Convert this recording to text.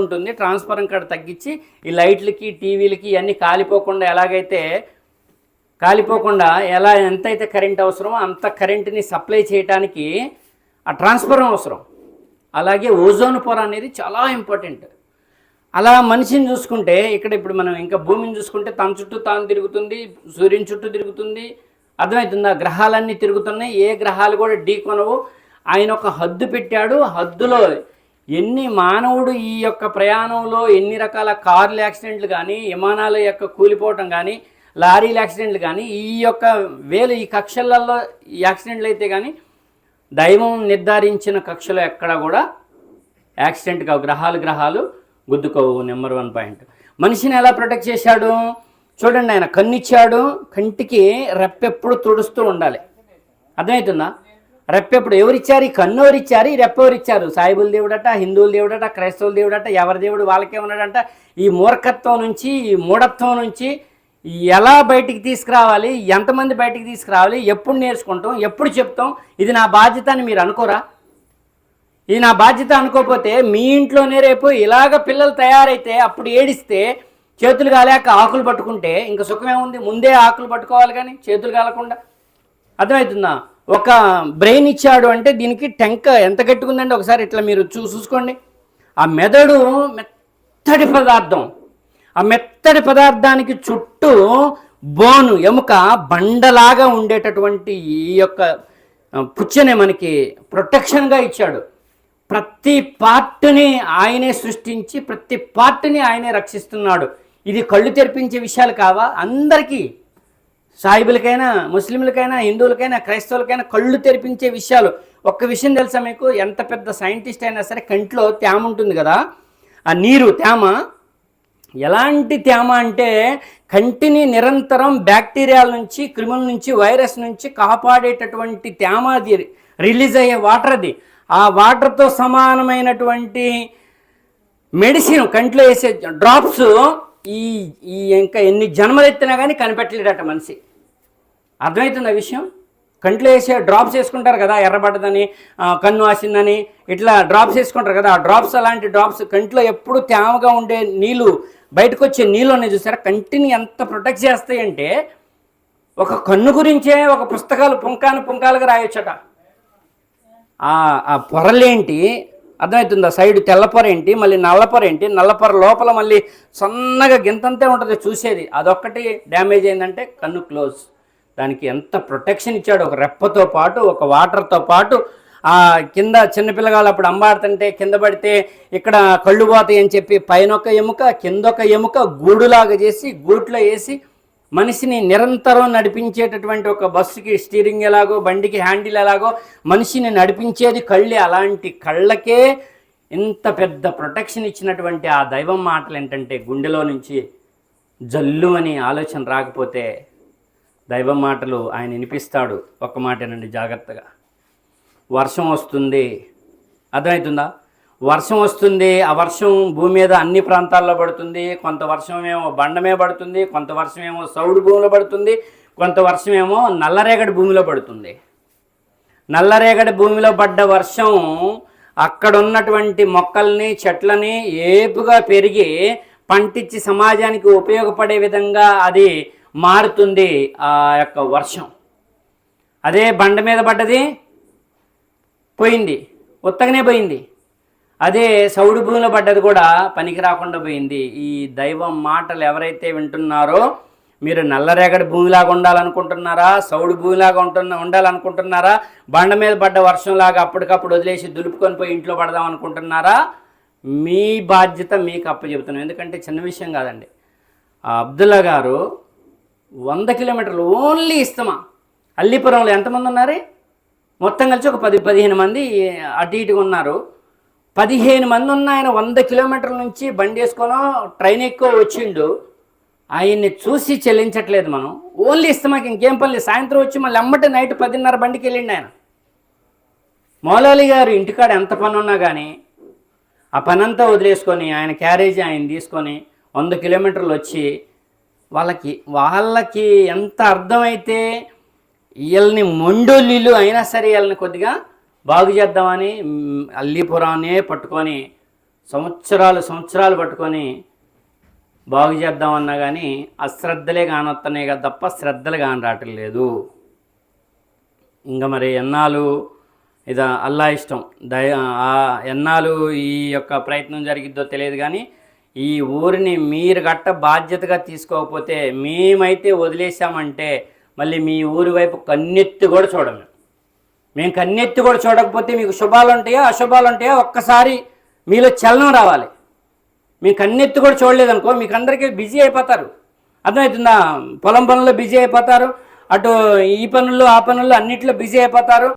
ఉంటుంది, ట్రాన్స్ఫారం కాడ తగ్గించి ఈ లైట్లకి టీవీలకి ఇవన్నీ కాలిపోకుండా ఎంతైతే కరెంట్ అవసరమో అంత కరెంట్ని సప్లై చేయడానికి ఆ ట్రాన్స్ఫారం అవసరం. అలాగే ఓజోన్ పొర అనేది చాలా ఇంపార్టెంట్. అలా మనిషిని చూసుకుంటే ఇప్పుడు మనం ఇంకా భూమిని చూసుకుంటే తన చుట్టూ తాను తిరుగుతుంది, సూర్యుని చుట్టూ తిరుగుతుంది. అర్థమవుతుందా? గ్రహాలన్నీ తిరుగుతున్నాయి, ఏ గ్రహాలు కూడా ఢీకొనవు. ఆయన ఒక హద్దు పెట్టాడు. హద్దులో మానవుడు ఈ యొక్క ప్రయాణంలో ఎన్ని రకాల కార్ల యాక్సిడెంట్లు కానీ, విమానాల యొక్క కూలిపోవటం కానీ, లారీల యాక్సిడెంట్లు కానీ, ఈ కక్షలలో యాక్సిడెంట్లు అయితే కానీ దైవం నిర్ధారించిన కక్షలో ఎక్కడ కూడా యాక్సిడెంట్ కావు, గ్రహాలు గుద్దుకోవు. Number 1 point. మనిషిని ఎలా ప్రొటెక్ట్ చేశాడు చూడండి. ఆయన కన్నిచ్చాడు, కంటికి రెప్పెప్పుడు తుడుస్తూ ఉండాలి. అర్థమవుతుందా? రెప్పెప్పుడు ఎవరిచ్చారు? ఈ కన్ను ఎవరిచ్చారు? ఈ రెప్పెవరిచ్చారు? సాయిబుల దేవుడట, హిందువుల దేవుడట, క్రైస్తవుల దేవుడట, ఎవరి దేవుడు వాళ్ళకే ఉన్నాడంట. ఈ మూర్ఖత్వం నుంచి, ఈ మూఢత్వం నుంచి ఎలా బయటికి తీసుకురావాలి, ఎంతమంది బయటికి తీసుకురావాలి, ఎప్పుడు నేర్చుకుంటాం, ఎప్పుడు చెప్తాం, ఇది నా బాధ్యత అని మీరు అనుకోరా? ఇది నా బాధ్యత అనుకోకపోతే మీ ఇంట్లోనే రేపు ఇలాగ పిల్లలు తయారైతే అప్పుడు ఏడిస్తే చేతులు కాలేక ఆకులు పట్టుకుంటే ఇంకా సుఖమేముంది? ముందే ఆకులు పట్టుకోవాలి కానీ చేతులు కాలకుండా. అర్థమవుతుందా? ఒక బ్రెయిన్ ఇచ్చాడు అంటే దీనికి టెంక ఎంత గట్టుకుందంటే ఒకసారి ఇట్లా మీరు చూసుకోండి. ఆ మెదడు మెత్తడి పదార్థం. ఆ మెత్తడి పదార్థానికి చుట్టూ బోను, ఎముక బండలాగా ఉండేటటువంటి ఈ యొక్క పుచ్చనే మనకి ప్రొటెక్షన్గా ఇచ్చాడు. ప్రతి పార్ట్ని ఆయనే సృష్టించి ప్రతి పార్ట్ని ఆయనే రక్షిస్తున్నాడు. ఇది కళ్ళు తెరిపించే విషయాలు కావా? అందరికీ, సాయిబులకైనా, ముస్లింలకైనా, హిందువులకైనా, క్రైస్తవులకైనా కళ్ళు తెరిపించే విషయాలు. ఒక్క విషయం తెలుసా మీకు? ఎంత పెద్ద సైంటిస్ట్ అయినా సరే కంట్లో తేమ ఉంటుంది కదా, ఆ నీరు తేమ ఎలాంటి తేమ అంటే కంటిని నిరంతరం బ్యాక్టీరియాల నుంచి, క్రిముల నుంచి, వైరస్ నుంచి కాపాడేటటువంటి తేమ. అది రిలీజ్ అయ్యే వాటర్. అది ఆ వాటర్తో సమానమైనటువంటి మెడిసిన్ కంట్లో వేసే డ్రాప్స్ ఇంకా ఎన్ని జన్మలు ఎత్తినా కానీ కనిపెట్టలేడట మనిషి. అర్థమవుతుంది ఆ విషయం? కంట్లో వేసే డ్రాప్స్ వేసుకుంటారు కదా, ఎర్రబడ్డదని, కన్ను ఆసిందని, ఇట్లా డ్రాప్స్ వేసుకుంటారు కదా. ఆ డ్రాప్స్, అలాంటి డ్రాప్స్ కంట్లో ఎప్పుడు తేమగా ఉండే నీళ్ళు, బయటకు వచ్చే నీళ్ళు అనేది చూసారా, కంటిని ఎంత ప్రొటెక్ట్ చేస్తాయంటే ఒక కన్ను గురించే ఒక పుస్తకాలు పుంకాలుగా రాయొచ్చట. ఆ పొరలేంటి అర్థమవుతుందా? సైడ్ తెల్లపొర ఏంటి, మళ్ళీ నల్లపొర ఏంటి, నల్లపొర లోపల మళ్ళీ సన్నగా గింతంతే ఉంటుంది చూసేది. అదొక్కటి డ్యామేజ్ అయిందంటే కన్ను క్లోజ్. దానికి ఎంత ప్రొటెక్షన్ ఇచ్చాడు. ఒక రెప్పతో పాటు, ఒక వాటర్తో పాటు, ఆ కింద చిన్నపిల్లగాళ్ళు అప్పుడు అంబాడుతుంటే కింద పడితే ఇక్కడ కళ్ళు పోతాయి అని చెప్పి పైన ఒక ఎముక, కింద ఒక ఎముక గూడులాగా చేసి గూట్లో వేసి మనిషిని నిరంతరం నడిపించేటటువంటి ఒక బస్సుకి స్టీరింగ్ ఎలాగో, బండికి హ్యాండిల్ ఎలాగో మనిషిని నడిపించేది కళ్ళే. అలాంటి కళ్ళకే ఇంత పెద్ద ప్రొటెక్షన్ ఇచ్చినటువంటి ఆ దైవం మాటలు ఏంటంటే గుండెలో నుంచి జల్లు అని ఆలోచన రాకపోతే దైవం మాటలు ఆయన వినిపిస్తాడు. ఒక్క మాటేనండి జాగ్రత్తగా. వర్షం వస్తుంది, అర్థమవుతుందా? వర్షం వస్తుంది. ఆ వర్షం భూమి మీద అన్ని ప్రాంతాల్లో పడుతుంది. కొంత వర్షమేమో బండమే పడుతుంది, కొంత వర్షమేమో సౌడు భూమిలో పడుతుంది, కొంత వర్షమేమో నల్లరేగడి భూమిలో పడుతుంది. నల్లరేగడి భూమిలో పడ్డ వర్షం అక్కడ ఉన్నటువంటి మొక్కల్ని, చెట్లని ఏపుగా పెరిగి పంటిచ్చి సమాజానికి ఉపయోగపడే విధంగా అది మారుతుంది ఆ యొక్క వర్షం. అదే బండ మీద పడ్డది పోయింది, ఉత్తగనే పోయింది. అదే సౌడు భూమిలో పడ్డది కూడా పనికి రాకుండా పోయింది. ఈ దైవం మాటలు ఎవరైతే వింటున్నారో, మీరు నల్లరేగడి భూమిలాగా ఉండాలనుకుంటున్నారా, సౌడు భూమిలాగా ఉండాలనుకుంటున్నారా, బండ మీద పడ్డ వర్షంలాగా అప్పటికప్పుడు వదిలేసి దులుపుకొని పోయి ఇంట్లో పడదాం అనుకుంటున్నారా, మీ బాధ్యత మీకు అప్పచెబుతున్నాం. ఎందుకంటే చిన్న విషయం కాదండి. ఆ అబ్దుల్లా గారు 100 కిలోమీటర్లు ఓన్లీ ఇస్తమా, అల్లిపురంలో ఎంతమంది ఉన్నారు? మొత్తం కలిసి ఒక 10-15 మంది అటు ఇటుగా ఉన్నారు. 15 మంది ఉన్న ఆయన 100 కిలోమీటర్ల నుంచి బండి వేసుకోనో ట్రైన్ ఎక్కువ వచ్చిండు. ఆయన్ని చూసి చెల్లించట్లేదు మనం. ఓన్లీ ఇస్తమాకి ఇంకేం పని లేదు. సాయంత్రం వచ్చి మళ్ళీ అమ్మటే నైట్ 10:30 బండికి వెళ్ళిండు ఆయన. మౌలాలి గారు ఇంటికాడ ఎంత పని ఉన్నా కానీ ఆ పనంతా వదిలేసుకొని ఆయన క్యారేజీ ఆయన తీసుకొని 100 కిలోమీటర్లు వచ్చి వాళ్ళకి ఎంత అర్థమైతే వీళ్ళని మొండోళ్ళు అయినా సరే వీళ్ళని కొద్దిగా బాగు చేద్దామని అల్లీపురాన్నే పట్టుకొని సంవత్సరాలు పట్టుకొని బాగు చేద్దామన్నా కానీ అశ్రద్ధలే కానొస్తున్నాయి కదా తప్ప శ్రద్ధలు కాని రావట్లేదు. ఇంకా మరి ఎన్నాళ్ళు ఇది అల్లా ఇష్టం, ఎన్నాళ్ళు ఈ యొక్క ప్రయత్నం జరిగిద్దో తెలియదు. కానీ ఈ ఊరిని మీరు గట్ట బాధ్యతగా తీసుకోకపోతే, మేమైతే వదిలేసామంటే మళ్ళీ మీ ఊరి వైపు కన్నెత్తి కూడా చూడము. మేము కన్నెత్తి కూడా చూడకపోతే మీకు శుభాలు ఉంటాయా అశుభాలు ఉంటాయా ఒక్కసారి మీలో చలనం రావాలి. మేము కన్నెత్తి కూడా చూడలేదనుకో మీకు అందరికీ బిజీ అయిపోతారు. అర్థమవుతుందా? పొలం పనుల్లో బిజీ అయిపోతారు, అటు ఈ పనుల్లో ఆ పనుల్లో అన్నింటిలో బిజీ అయిపోతారు.